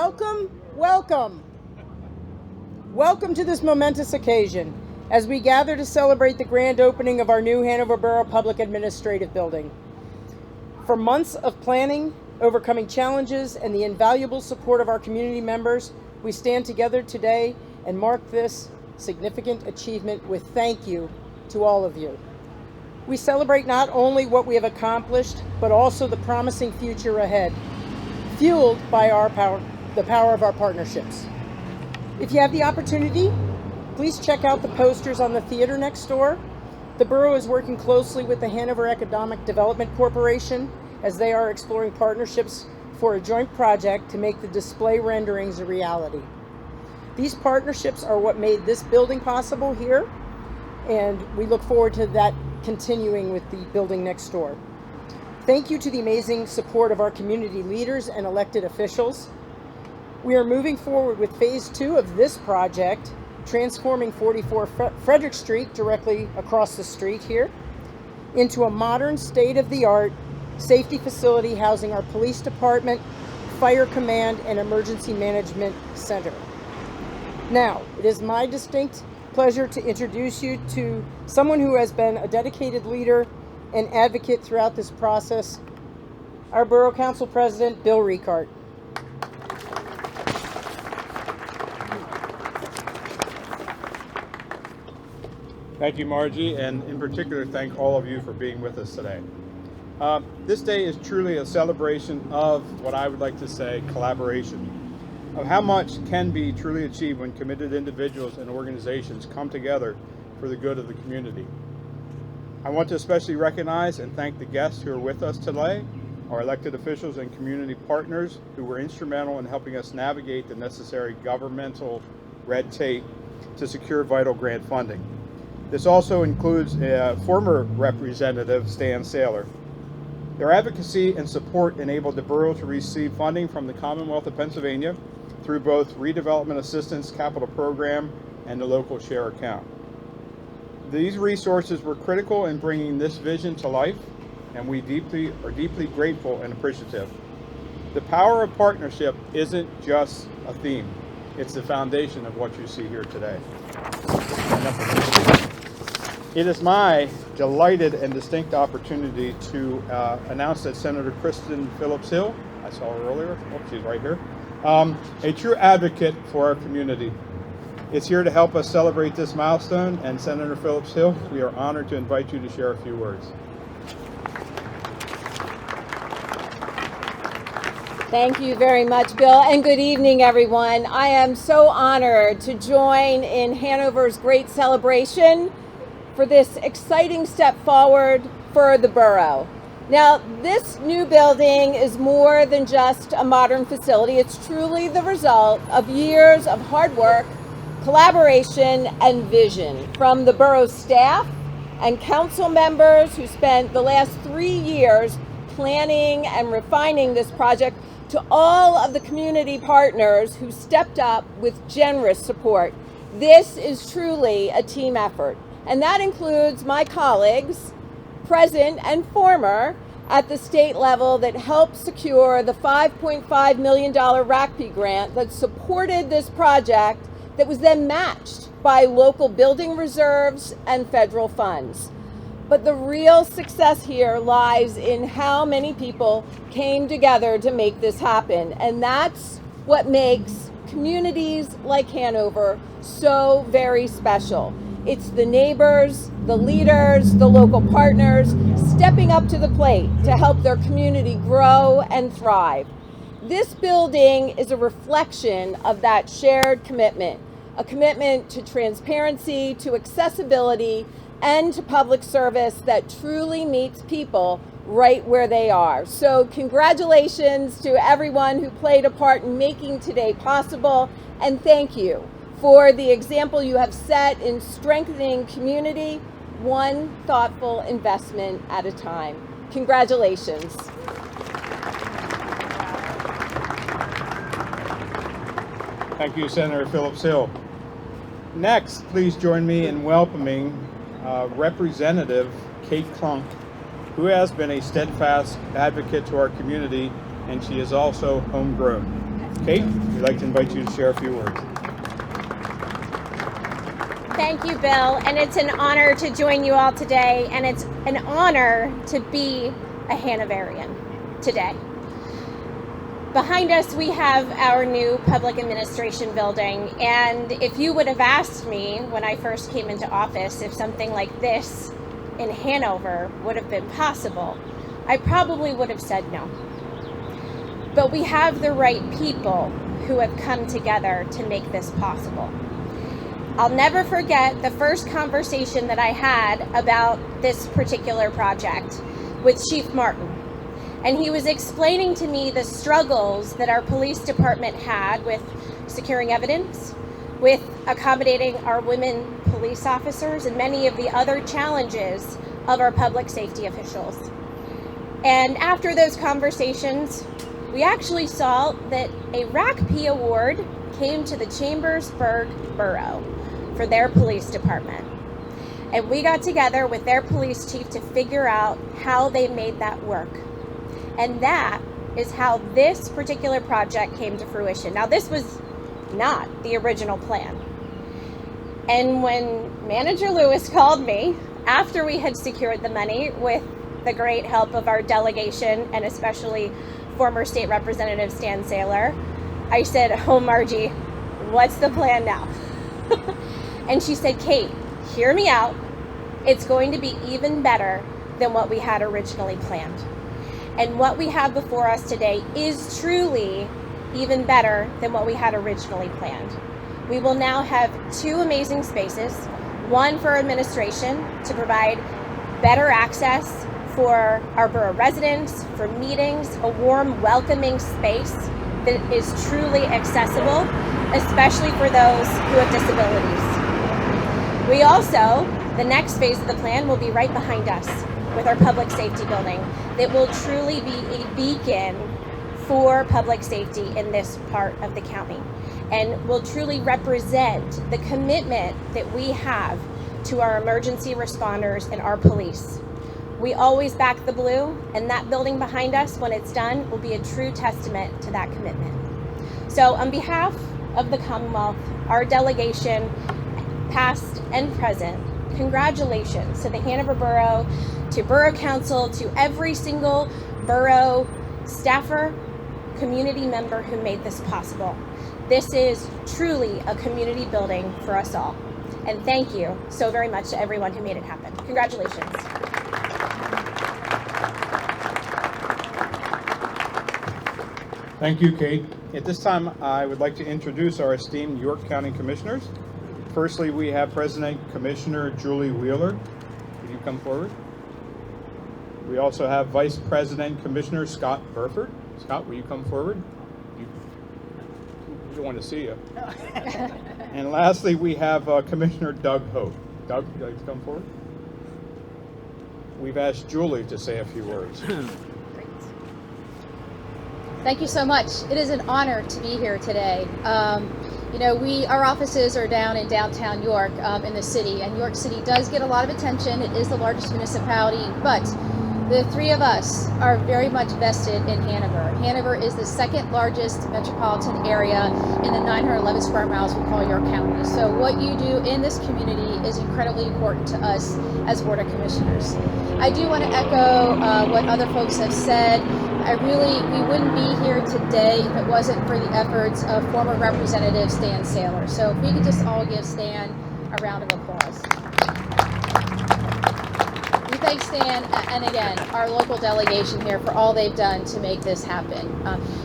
Welcome, welcome. Welcome to this momentous occasion as we gather to celebrate the grand opening of our new Hanover Borough Public Administrative Building. For months of planning, overcoming challenges, and the invaluable support of our community members, we stand together today and mark this significant achievement with thank you to all of you. We celebrate not only what we have accomplished, but also the promising future ahead, fueled by the power of our partnerships. If you have the opportunity, please check out the posters on the theater next door. The borough is working closely with the Hanover Economic Development Corporation as they are exploring partnerships for a joint project to make the display renderings a reality. These partnerships are what made this building possible here, and we look forward to that continuing with the building next door. Thank you to the amazing support of our community leaders and elected officials. We are moving forward with phase 2 of this project, transforming 44 Frederick Street, directly across the street here, into a modern, state-of-the-art safety facility housing our police department, fire command, and emergency management center. Now, it is my distinct pleasure to introduce you to someone who has been a dedicated leader and advocate throughout this process, our Borough Council President, Bill Ricart. Thank you, Margie, and in particular, thank all of you for being with us today. This day is truly a celebration of what I would like to say, collaboration, of how much can be truly achieved when committed individuals and organizations come together for the good of the community. I want to especially recognize and thank the guests who are with us today, our elected officials and community partners who were instrumental in helping us navigate the necessary governmental red tape to secure vital grant funding. This also includes former Representative Stan Saylor. Their advocacy and support enabled the borough to receive funding from the Commonwealth of Pennsylvania through both Redevelopment Assistance Capital Program and the local share account. These resources were critical in bringing this vision to life, and we are deeply grateful and appreciative. The power of partnership isn't just a theme, it's the foundation of what you see here today. It is my delighted and distinct opportunity to announce that Senator Kristin Phillips-Hill, I saw her earlier, she's right here, a true advocate for our community, is here to help us celebrate this milestone. And Senator Phillips-Hill, we are honored to invite you to share a few words. Thank you very much, Bill, and good evening, everyone. I am so honored to join in Hanover's great celebration for this exciting step forward for the borough. Now, this new building is more than just a modern facility. It's truly the result of years of hard work, collaboration, and vision from the borough staff and council members who spent the last 3 years planning and refining this project, to all of the community partners who stepped up with generous support. This is truly a team effort, and that includes my colleagues, present and former, at the state level that helped secure the $5.5 million RACP grant that supported this project, that was then matched by local building reserves and federal funds. But the real success here lies in how many people came together to make this happen. And that's what makes communities like Hanover so very special. It's the neighbors, the leaders, the local partners stepping up to the plate to help their community grow and thrive. This building is a reflection of that shared commitment, a commitment to transparency, to accessibility, and to public service that truly meets people right where they are. So congratulations to everyone who played a part in making today possible, and thank you for the example you have set in strengthening community, one thoughtful investment at a time. Congratulations. Thank you, Senator Phillips-Hill. Next, please join me in welcoming Representative Kate Klunk, who has been a steadfast advocate to our community, and she is also homegrown. Kate, we'd like to invite you to share a few words. Thank you, Bill, and it's an honor to join you all today, and it's an honor to be a Hanoverian today. Behind us, we have our new public administration building, and if you would have asked me when I first came into office if something like this in Hanover would have been possible, I probably would have said no. But we have the right people who have come together to make this possible. I'll never forget the first conversation that I had about this particular project with Chief Martin. And he was explaining to me the struggles that our police department had with securing evidence, with accommodating our women police officers, and many of the other challenges of our public safety officials. And after those conversations, we actually saw that a RACP award came to the Chambersburg Borough for their police department. And we got together with their police chief to figure out how they made that work. And that is how this particular project came to fruition. Now, this was not the original plan. And when Manager Lewis called me after we had secured the money with the great help of our delegation and especially former State Representative Stan Saylor, I said, "Oh, Margie, what's the plan now?" And she said, "Kate, hear me out. It's going to be even better than what we had originally planned. And what we have before us today is truly even better than what we had originally planned. We will now have two amazing spaces, one for administration to provide better access for our borough residents, for meetings, a warm, welcoming space that is truly accessible, especially for those who have disabilities. We also, the next phase of the plan will be right behind us with our public safety building that will truly be a beacon for public safety in this part of the county and will truly represent the commitment that we have to our emergency responders and our police. We always back the blue, and that building behind us, when it's done, will be a true testament to that commitment. So on behalf of the Commonwealth, our delegation, past and present, congratulations to the Hanover Borough, to Borough Council, to every single borough staffer, community member who made this possible. This is truly a community building for us all. And thank you so very much to everyone who made it happen. Congratulations. Thank you, Kate. At this time, I would like to introduce our esteemed York County Commissioners. Firstly, we have President Commissioner Julie Wheeler. Will you come forward? We also have Vice President Commissioner Scott Burford. Scott, will you come forward? We don't want to see you. And lastly, we have Commissioner Doug Hoke. Doug, would you like to come forward? We've asked Julie to say a few words. Thank you so much. It is an honor to be here today. Our offices are down in downtown York in the city, and York City does get a lot of attention. It is the largest municipality, but the three of us are very much vested in Hanover. Hanover is the second largest metropolitan area in the 911 square miles we call York County. So what you do in this community is incredibly important to us as Board of Commissioners. I do want to echo what other folks have said. We wouldn't be here today if it wasn't for the efforts of former Representative Stan Saylor. So if we could just all give Stan a round of applause. We thank Stan and again, our local delegation here for all they've done to make this happen.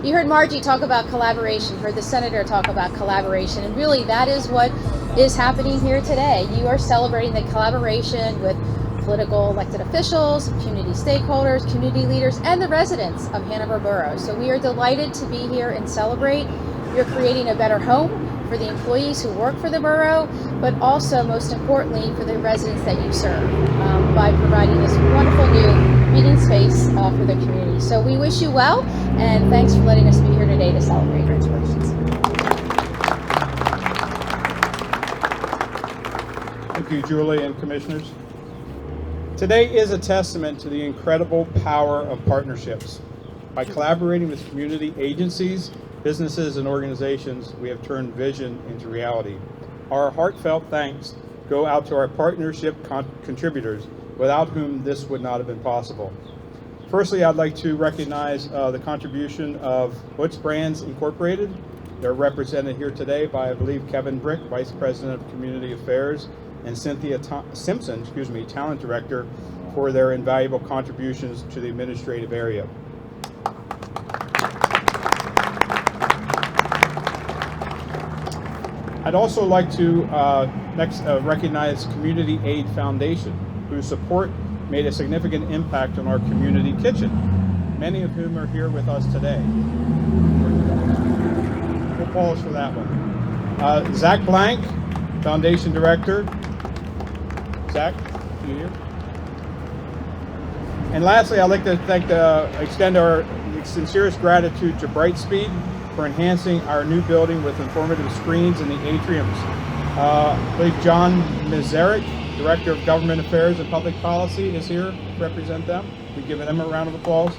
You heard Margie talk about collaboration, heard the Senator talk about collaboration, and really that is what is happening here today. You are celebrating the collaboration with political elected officials, community stakeholders, community leaders, and the residents of Hanover Borough. So we are delighted to be here and celebrate. You're creating a better home for the employees who work for the borough, but also, most importantly, for the residents that you serve by providing this wonderful new meeting space for the community. So we wish you well, and thanks for letting us be here today to celebrate. Congratulations. Thank you, Julie and Commissioners. Today is a testament to the incredible power of partnerships. By collaborating with community agencies businesses and organizations, we have turned vision into reality. Our heartfelt thanks go out to our partnership contributors, without whom this would not have been possible. Firstly, I'd like to recognize the contribution of Butch Brands Incorporated. They're represented here today by, I believe, Kevin Brick, Vice President of Community Affairs, and Cynthia Simpson, Talent Director, for their invaluable contributions to the administrative area. I'd also like to recognize CommunityAid Foundation, whose support made a significant impact on our community kitchen, many of whom are here with us today. We'll pause for that one. Zach Blank, Foundation Director. Zach, you here? And lastly, I'd like to extend our sincerest gratitude to Brightspeed for enhancing our new building with informative screens in the atriums. I believe John Mizarek, Director of Government Affairs and Public Policy, is here to represent them. We give them a round of applause.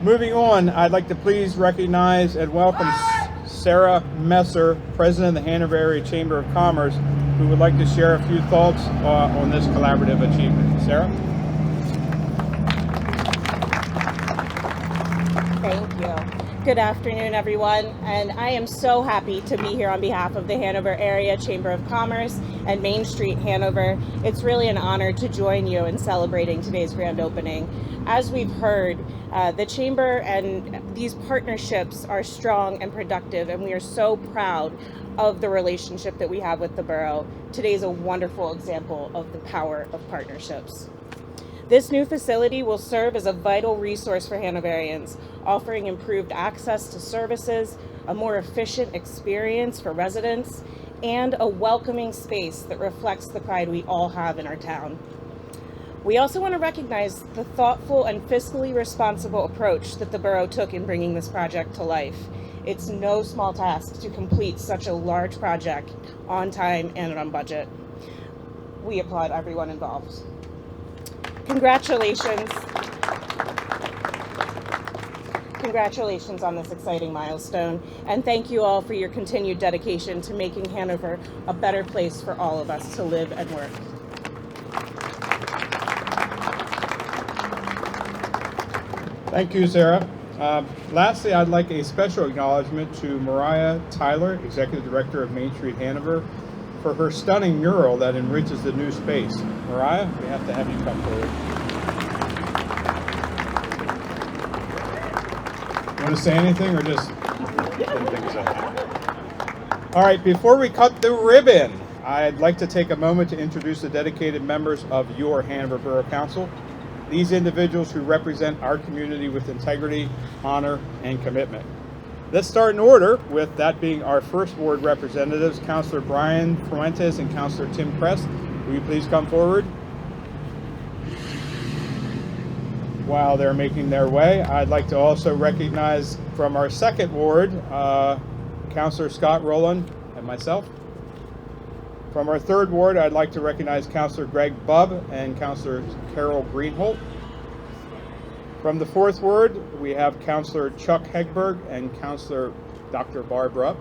Moving on, I'd like to please recognize and welcome Sarah Messer, President of the Hanover Area Chamber of Commerce, who would like to share a few thoughts on this collaborative achievement. Sarah? Thank you. Good afternoon, everyone, and I am so happy to be here on behalf of the Hanover Area Chamber of Commerce and Main Street, Hanover. It's really an honor to join you in celebrating today's grand opening. As we've heard, the Chamber and these partnerships are strong and productive, and we are so proud of the relationship that we have with the borough. Today is a wonderful example of the power of partnerships. This new facility will serve as a vital resource for Hanoverians, offering improved access to services, a more efficient experience for residents, and a welcoming space that reflects the pride we all have in our town. We also want to recognize the thoughtful and fiscally responsible approach that the borough took in bringing this project to life. It's no small task to complete such a large project on time and on budget. We applaud everyone involved. Congratulations. Congratulations on this exciting milestone, and thank you all for your continued dedication to making Hanover a better place for all of us to live and work. Thank you, Sarah. Lastly, I'd like a special acknowledgement to Mariah Tyler, Executive Director of Main Street Hanover, for her stunning mural that enriches the new space. Mariah, we have to have you come forward. You want to say anything or just didn't think so? All right, before we cut the ribbon, I'd like to take a moment to introduce the dedicated members of your Hanover Borough Council. These individuals who represent our community with integrity, honor, and commitment. Let's start in order, with that being our first ward representatives, Councilor Brian Fuentes and Councilor Tim Crest. Will you please come forward? While they're making their way, I'd like to also recognize from our second ward, Councilor Scott Rowland and myself. From our third ward, I'd like to recognize Councilor Greg Bubb and Councilor Carol Greenholt. From the fourth ward, we have Councilor Chuck Hegberg and Councilor Dr. Barbara.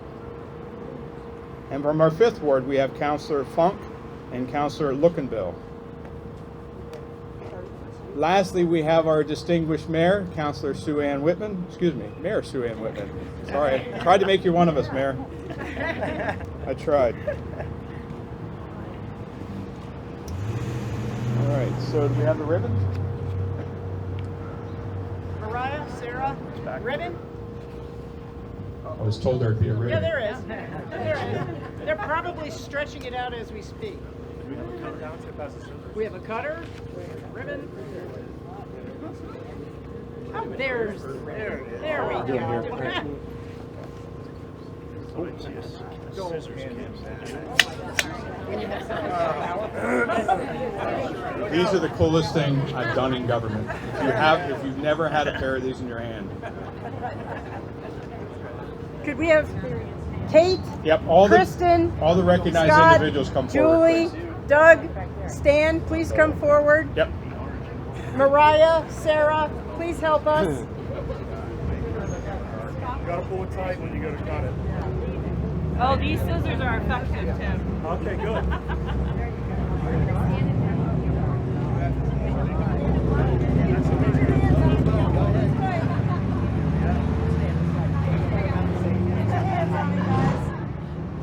And from our fifth ward, we have Councilor Funk and Councilor Lookenbill. Lastly, we have our distinguished mayor, Councilor SueAnn Whitman. Excuse me, Mayor SueAnn Whitman. Sorry, I tried to make you one of us, Mayor. I tried. All right, so do we have the ribbon? Mariah, Sarah, ribbon? I was told there'd be a ribbon. Yeah, there is. There is. They're probably stretching it out as we speak. We have a cutter, ribbon. Oh, there we go. These are the coolest thing I've done in government. If you've never had a pair of these in your hand. Could we have Kate, Yep, Kristin, all the recognized Scott, individuals come Julie, forward, please. Doug, Stan, please come forward. Yep. Mariah, Sarah, please help us. You gotta pull it tight when you go to cut it. Oh, these scissors are effective, Tim. Okay, good.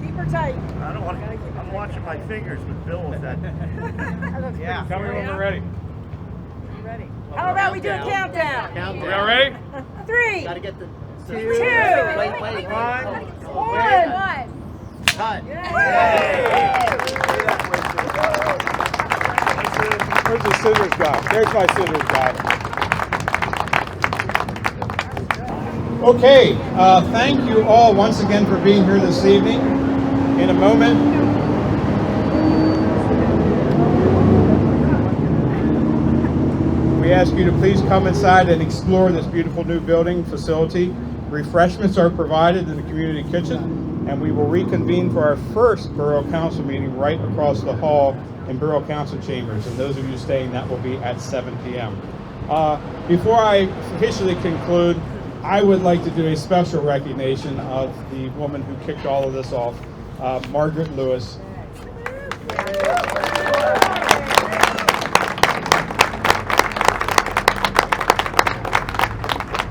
Keep her tight. I don't want to. I'm watching my fingers with Bill with that. Yeah. Tell me when we're ready. How about we do a countdown? Are we all ready? 3, Gotta get the 2, wait. 1. Cut. Where's the scissors guy? There's my scissors guy. Okay, thank you all once again for being here this evening. In a moment, we ask you to please come inside and explore this beautiful new building facility. Refreshments are provided in the community kitchen, and we will reconvene for our first Borough Council meeting right across the hall in Borough Council chambers. And those of you staying, that will be at 7 p.m. Before I officially conclude, I would like to do a special recognition of the woman who kicked all of this off, Margaret Lewis.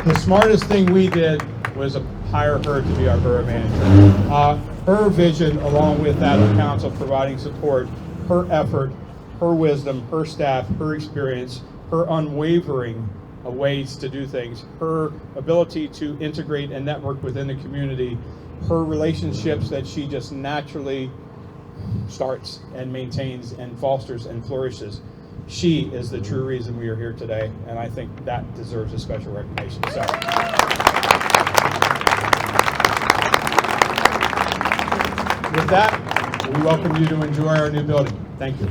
The smartest thing we did was hire her to be our borough manager. Her vision, along with that of council providing support, her effort, her wisdom, her staff, her experience, her unwavering ways to do things, her ability to integrate and network within the community, her relationships that she just naturally starts and maintains and fosters and flourishes. She is the true reason we are here today, and I think that deserves a special recognition. So, with that, we welcome you to enjoy our new building. Thank you.